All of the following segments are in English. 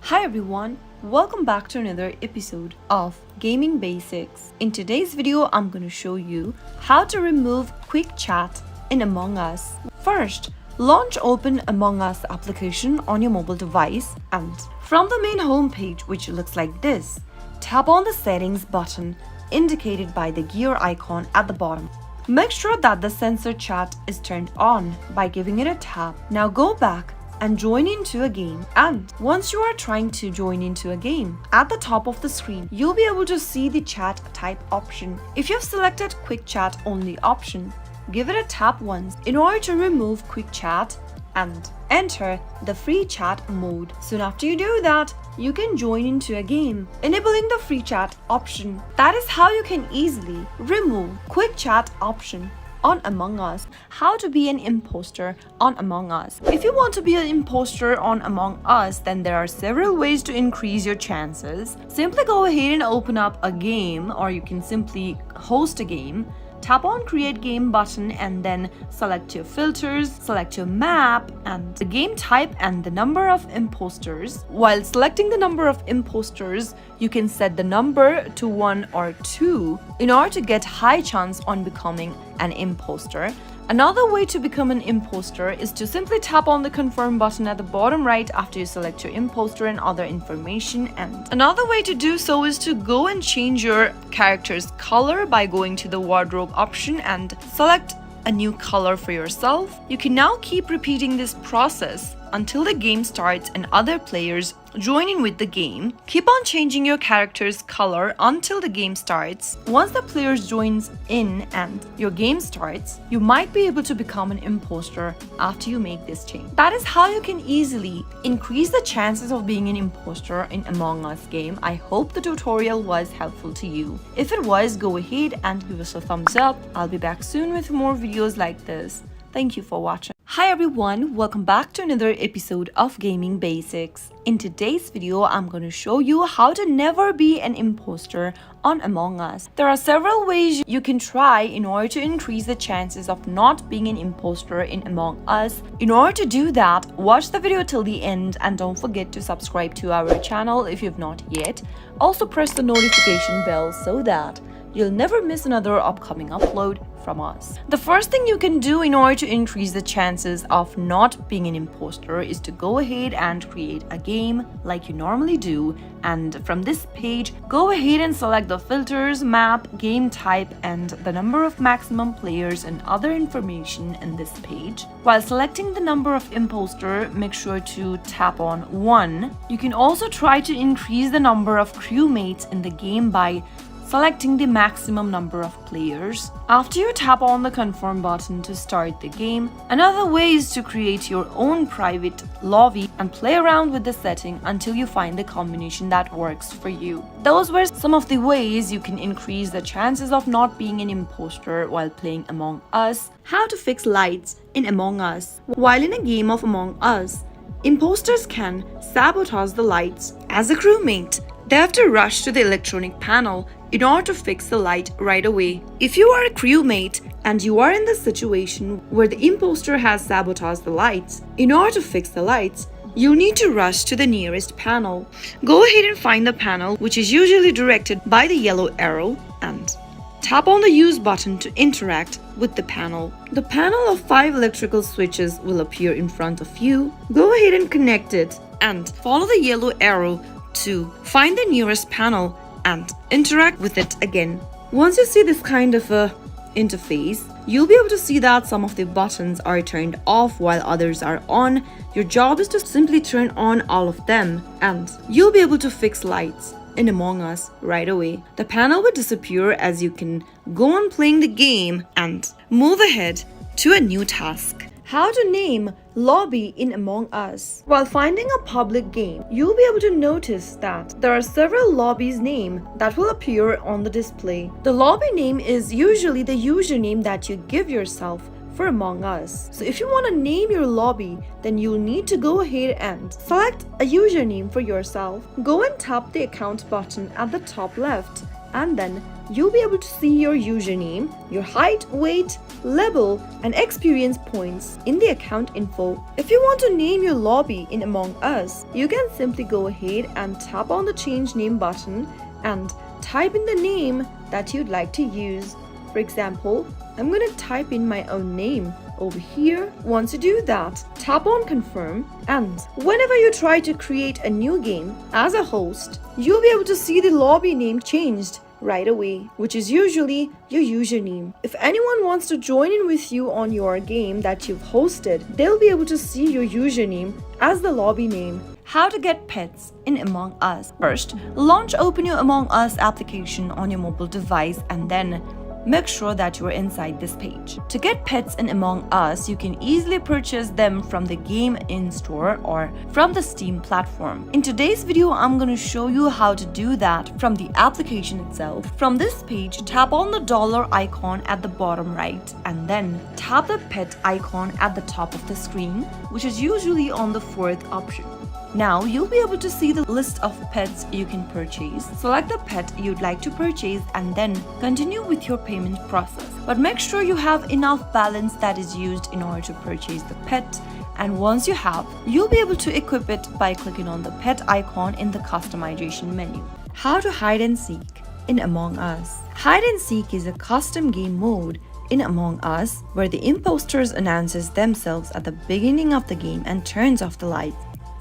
Hi everyone, welcome back to another episode of Gaming Basics. In today's video, I'm going to show you how to remove quick chat in Among Us. First, launch Open Among Us application on your mobile device and from the main homepage, which looks like this, tap on the settings button indicated by the gear icon at the bottom. Make sure that the censor chat is turned on by giving it a tap. Now go back and join into a game, and once you are trying to join into a game, at the top of the screen you'll be able to see the chat type option. If you've selected quick chat only option, give it a tap once in order to remove quick chat and enter the free chat mode. Soon after you do that, you can join into a game, enabling the free chat option. That is how you can easily remove quick chat option on Among Us. How to be an imposter on Among Us. If you want to be an imposter on Among Us, then there are several ways to increase your chances. Simply go ahead and open up a game, or you can simply host a game. Tap on create game button and then select your filters, select your map and the game type and the number of imposters. While selecting the number of imposters, you can set the number to 1 or 2 in order to get high chance on becoming an imposter. Another way to become an imposter is to simply tap on the confirm button at the bottom right after you select your imposter and other information. And another way to do so is to go and change your character's color by going to the wardrobe option and select a new color for yourself. You can now keep repeating this process until the game starts and other players join in with the game. Keep on changing your character's color until the game starts. Once the players joins in and your game starts, you might be able to become an imposter after you make this change. That is how you can easily increase the chances of being an imposter in Among Us game. I hope the tutorial was helpful to you. If it was, go ahead and give us a thumbs up. I'll be back soon with more videos like this. Thank you for watching. Hi everyone, welcome back to another episode of Gaming Basics. In today's video, I'm going to show you how to never be an imposter on Among Us. There are several ways you can try in order to increase the chances of not being an imposter in Among Us. In order to do that, watch the video till the end and don't forget to subscribe to our channel if you've not yet. Also press the notification bell so that you'll never miss another upcoming upload from us. The first thing you can do in order to increase the chances of not being an imposter is to go ahead and create a game like you normally do, and from this page go ahead and select the filters, map, game type and the number of maximum players and other information in this page. While selecting the number of imposter, make sure to tap on 1. You can also try to increase the number of crewmates in the game by selecting the maximum number of players. After you tap on the confirm button to start the game, another way is to create your own private lobby and play around with the setting until you find the combination that works for you. Those were some of the ways you can increase the chances of not being an imposter while playing Among Us. How to fix lights in Among Us. While in a game of Among Us, imposters can sabotage the lights. As a crewmate, they have to rush to the electronic panel in order to fix the light right away. If you are a crewmate and you are in the situation where the imposter has sabotaged the lights, in order to fix the lights, you need to rush to the nearest panel. Go ahead and find the panel, which is usually directed by the yellow arrow, and tap on the use button to interact with the panel. The panel of 5 electrical switches will appear in front of you. Go ahead and connect it and follow the yellow arrow to find the nearest panel and interact with it again. Once you see this kind of a interface, you'll be able to see that some of the buttons are turned off while others are on. Your job is to simply turn on all of them and you'll be able to fix lights in Among Us right away. The panel will disappear as you can go on playing the game and move ahead to a new task. How to name lobby in Among Us. While finding a public game, you'll be able to notice that there are several lobbies name that will appear on the display. The lobby name is usually the username that you give yourself for Among Us. So if you want to name your lobby, then you'll need to go ahead and select a username for yourself. Go and tap the account button at the top left and then you'll be able to see your username, your height, weight, level, and experience points in the account info. If you want to name your lobby in Among Us, you can simply go ahead and tap on the change name button and type in the name that you'd like to use. For example, I'm going to type in my own name over here. Once you do that, tap on confirm, and whenever you try to create a new game as a host, you'll be able to see the lobby name changed right away, which is usually your username. If anyone wants to join in with you on your game that you've hosted, they'll be able to see your username as the lobby name. How to get pets in Among Us. First, open your Among Us application on your mobile device and then make sure that you are inside this page. To get pets in Among Us, you can easily purchase them from the game in-store or from the Steam platform. In today's video, I'm going to show you how to do that from the application itself. From this page, tap on the dollar icon at the bottom right and then tap the pet icon at the top of the screen, which is usually on the fourth option. Now you'll be able to see the list of pets you can purchase. Select the pet you'd like to purchase and then continue with your payment process. But make sure you have enough balance that is used in order to purchase the pet. And once you have, you'll be able to equip it by clicking on the pet icon in the customization menu. How to hide and seek in Among Us. Hide and seek is a custom game mode in Among Us where the imposters announces themselves at the beginning of the game and turns off the lights.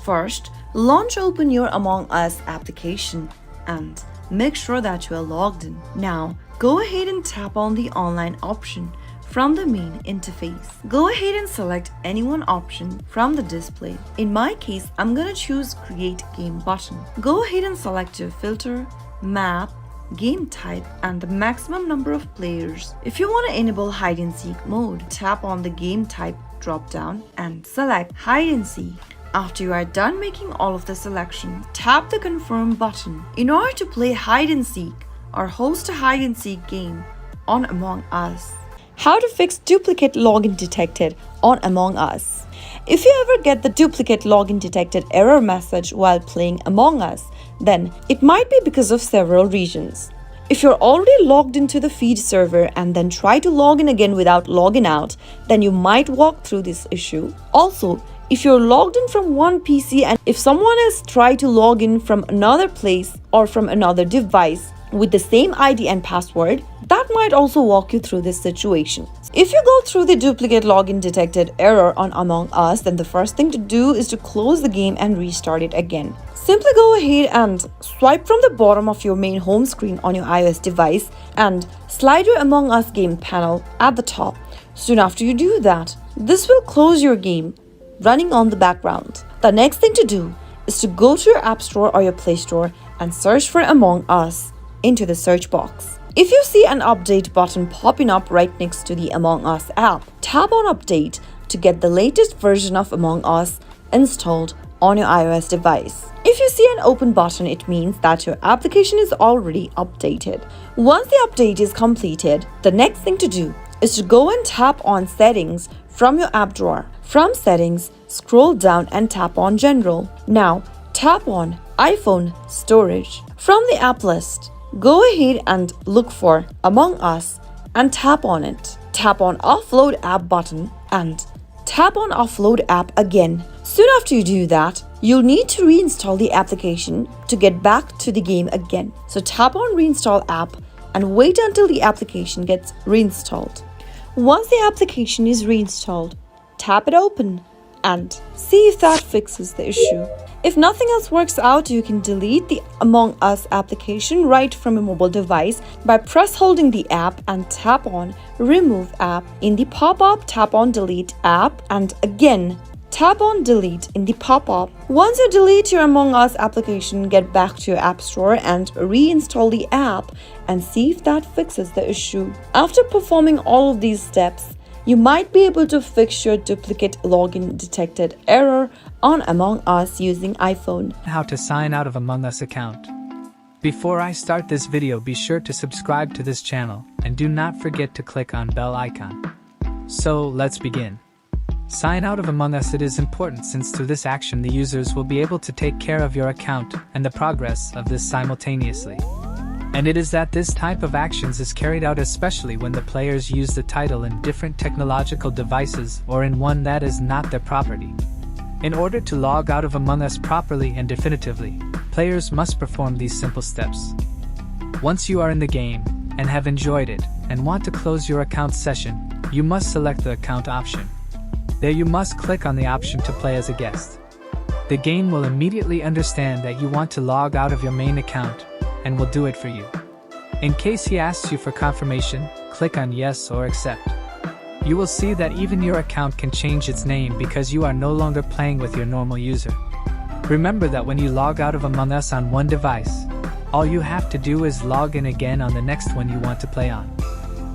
First, open your Among Us application and make sure that you are logged in. Now, go ahead and tap on the online option from the main interface. Go ahead and select any one option from the display. In my case, I'm gonna choose Create Game button. Go ahead and select your filter, map, game type, and the maximum number of players. If you want to enable hide and seek mode, tap on the game type drop down and select hide and seek. After you are done making all of the selections, tap the confirm button. In order to play hide and seek or host a hide and seek game on Among Us. How to fix duplicate login detected on Among Us. If you ever get the duplicate login detected error message while playing Among Us, then it might be because of several reasons. If you're already logged into the feed server and then try to log in again without logging out, then you might walk through this issue. Also, if you're logged in from one PC and if someone else tried to log in from another place or from another device with the same ID and password, that might also walk you through this situation. If you go through the duplicate login detected error on Among Us, then the first thing to do is to close the game and restart it again. Simply go ahead and swipe from the bottom of your main home screen on your iOS device and slide your Among Us game panel at the top. Soon after you do that, this will close your game running on the background. The next thing to do is to go to your App Store or your Play Store and search for Among Us into the search box. If you see an update button popping up right next to the Among Us app, tap on update to get the latest version of Among Us installed on your iOS device. If you see an open button, it means that your application is already updated. Once the update is completed, the next thing to do is to go and tap on settings from your app drawer. From settings, scroll down and tap on general. Now tap on iPhone storage. From the app list, go ahead and look for Among Us and tap on it. Tap on offload app button and tap on offload app again. Soon after you do that, you'll need to reinstall the application to get back to the game again. So tap on reinstall app and wait until the application gets reinstalled. Once the application is reinstalled, tap it open and see if that fixes the issue. If nothing else works out, you can delete the Among Us application right from a mobile device by press holding the app and tap on remove app. In the pop-up, tap on delete app and again tap on delete in the pop-up. Once you delete your Among Us application, get back to your app store and reinstall the app and see if that fixes the issue. After performing all of these steps, you might be able to fix your duplicate login detected error on Among Us using iPhone. How to sign out of Among Us account. Before I start this video, be sure to subscribe to this channel and do not forget to click on bell icon. So let's begin. Sign out of Among Us. It is important since through this action the users will be able to take care of your account and the progress of this simultaneously. And it is that this type of actions is carried out especially when the players use the title in different technological devices or in one that is not their property. In order to log out of Among Us properly and definitively, players must perform these simple steps. Once you are in the game and have enjoyed it and want to close your account session, you must select the account option. There you must click on the option to play as a guest. The game will immediately understand that you want to log out of your main account and will do it for you. In case he asks you for confirmation, click on yes or accept. You will see that even your account can change its name because you are no longer playing with your normal user. Remember that when you log out of Among Us on one device, all you have to do is log in again on the next one you want to play on.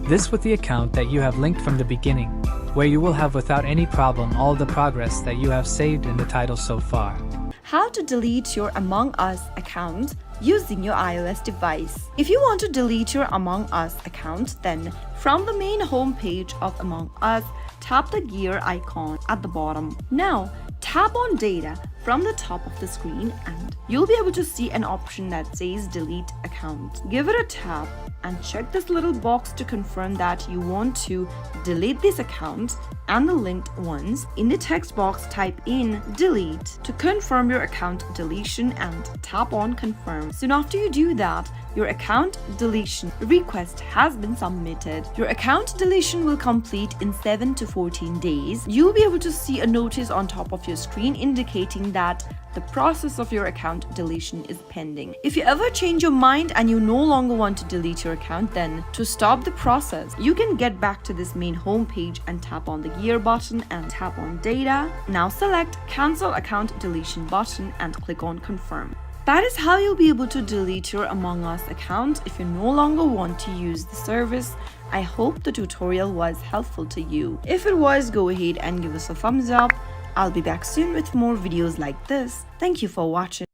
This with the account that you have linked from the beginning, where you will have without any problem all the progress that you have saved in the title so far. How to delete your Among Us account using your iOS device. If you want to delete your Among Us account, then from the main homepage of Among Us, tap the gear icon at the bottom. Now, tap on data from the top of the screen and you'll be able to see an option that says delete account. Give it a tap and check this little box to confirm that you want to delete this account and the linked ones. In the text box, type in delete to confirm your account deletion and tap on confirm. Soon after you do that, your account deletion request has been submitted. Your account deletion will complete in 7 to 14 days. You'll be able to see a notice on top of your screen indicating that the process of your account deletion is pending. If you ever change your mind and you no longer want to delete your account, then to stop the process, you can get back to this main homepage and tap on the gear button and tap on data. Now select cancel account deletion button and click on confirm. That is how you'll be able to delete your Among Us account if you no longer want to use the service. I hope the tutorial was helpful to you. If it was, go ahead and give us a thumbs up. I'll be back soon with more videos like this. Thank you for watching.